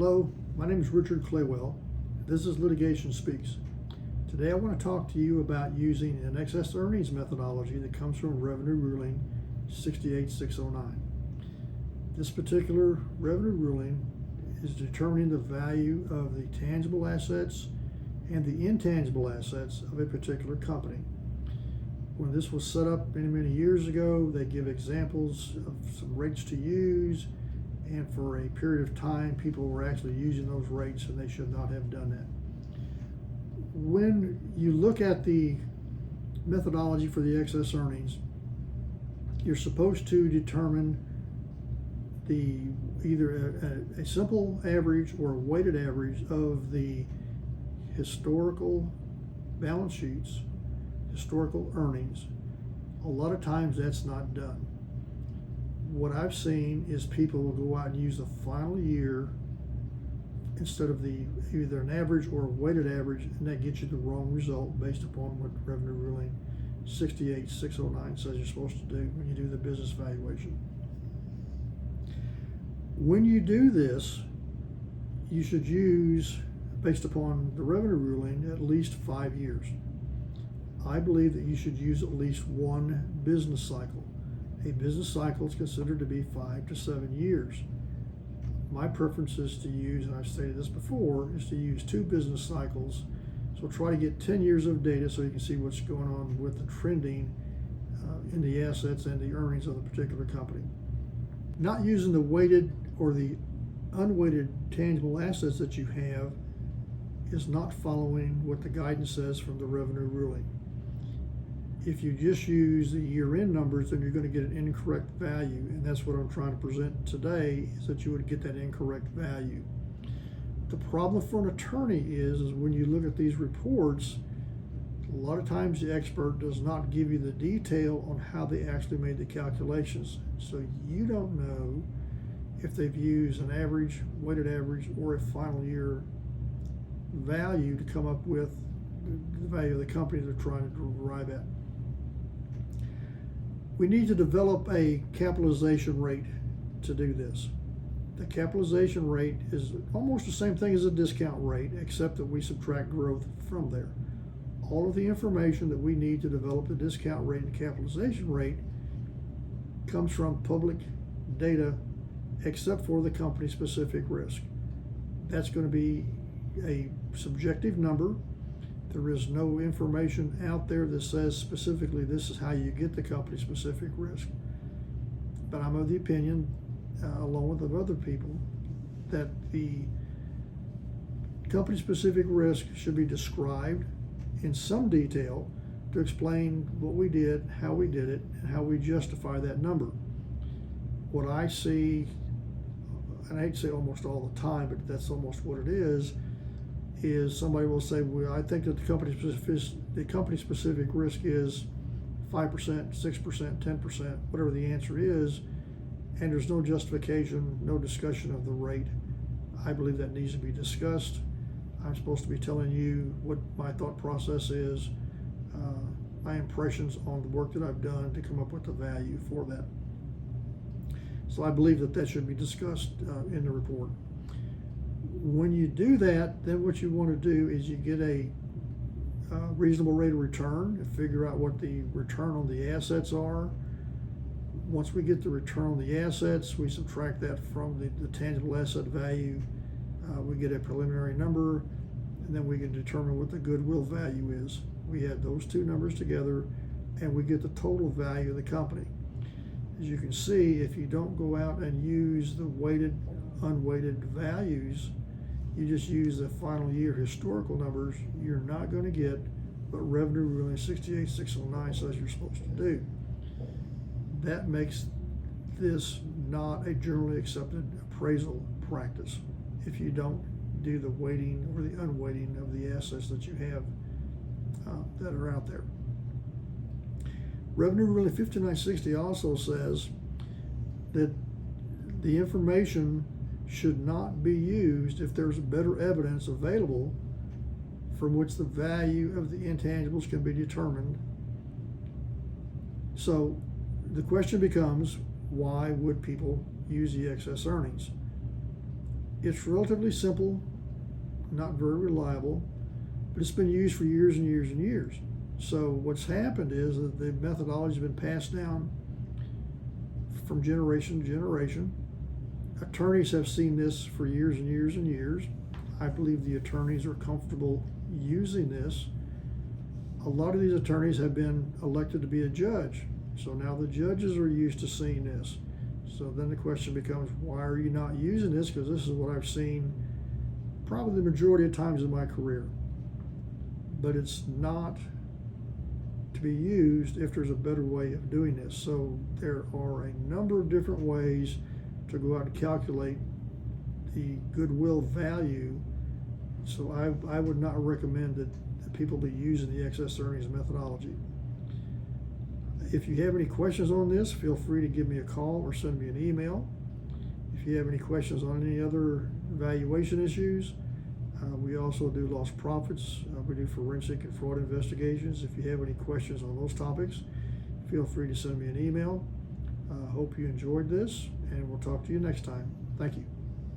Hello, my name is Richard Claywell. This is Litigation Speaks. Today I want to talk to you about using an excess earnings methodology that comes from Revenue Ruling 68609. This particular revenue ruling is determining the value of the tangible assets and the intangible assets of a particular company. When this was set up many years ago, they give examples of some rates to use, and for a period of time people were actually using those rates and they should not have done that. When you look at the methodology for the excess earnings, you're supposed to determine either a simple average or a weighted average of the historical balance sheets, historical earnings. A lot of times that's not done. What I've seen is people will go out and use the final year instead of either an average or a weighted average, and that gets you the wrong result based upon what Revenue Ruling 68609 says you're supposed to do when you do the business valuation. When you do this, you should use, based upon the revenue ruling, at least 5 years. I believe that you should use at least one business cycle. A business cycle is considered to be 5 to 7 years. My preference is to use, and I've stated this before, is to use 2 business cycles. So try to get 10 years of data so you can see what's going on with the trending in the assets and the earnings of the particular company. Not using the weighted or the unweighted tangible assets that you have is not following what the guidance says from the revenue ruling. If you just use the year-end numbers, then you're going to get an incorrect value, and that's what I'm trying to present today, is that you would get that incorrect value. The problem for an attorney is when you look at these reports, a lot of times the expert does not give you the detail on how they actually made the calculations. So you don't know if they've used an average, weighted average, or a final year value to come up with the value of the company they're trying to arrive at. We need to develop a capitalization rate to do this. The capitalization rate is almost the same thing as a discount rate, except that we subtract growth from there. All of the information that we need to develop the discount rate and capitalization rate comes from public data, except for the company-specific risk. That's going to be a subjective number. There is no information out there that says specifically this is how you get the company-specific risk. But I'm of the opinion, along with other people, that the company-specific risk should be described in some detail to explain what we did, how we did it, and how we justify that number. What I see, and I hate to say almost all the time, but that's almost what it is somebody will say, well, I think that the company-specific risk is 5%, 6%, 10%, whatever the answer is, and there's no justification, no discussion of the rate. I believe that needs to be discussed. I'm supposed to be telling you what my thought process is, my impressions on the work that I've done to come up with the value for that. So I believe that should be discussed in the report. When you do that, then what you want to do is you get a reasonable rate of return and figure out what the return on the assets are. Once we get the return on the assets, we subtract that from the tangible asset value. We get a preliminary number, and then we can determine what the goodwill value is. We add those two numbers together, and we get the total value of the company. As you can see, if you don't go out and use the weighted, unweighted values, you just use the final year historical numbers, you're not going to get what Revenue Ruling 68609 says you're supposed to do. That makes this not a generally accepted appraisal practice if you don't do the weighting or the unweighting of the assets that you have that are out there. Revenue Ruling 5960 also says that the information should not be used if there's better evidence available from which the value of the intangibles can be determined. So the question becomes, why would people use the excess earnings? It's relatively simple, not very reliable, but it's been used for years and years and years. So what's happened is that the methodology has been passed down from generation to generation. Attorneys have seen this for years and years and years. I believe the attorneys are comfortable using this. A lot of these attorneys have been elected to be a judge, so now the judges are used to seeing this. So then the question becomes, why are you not using this? Because this is what I've seen probably the majority of times in my career. But it's not to be used if there's a better way of doing this. So there are a number of different ways to go out and calculate the goodwill value. So I would not recommend that people be using the excess earnings methodology. If you have any questions on this, feel free to give me a call or send me an email. If you have any questions on any other valuation issues, we also do lost profits. We do forensic and fraud investigations. If you have any questions on those topics, feel free to send me an email. Hope you enjoyed this, and we'll talk to you next time. Thank you.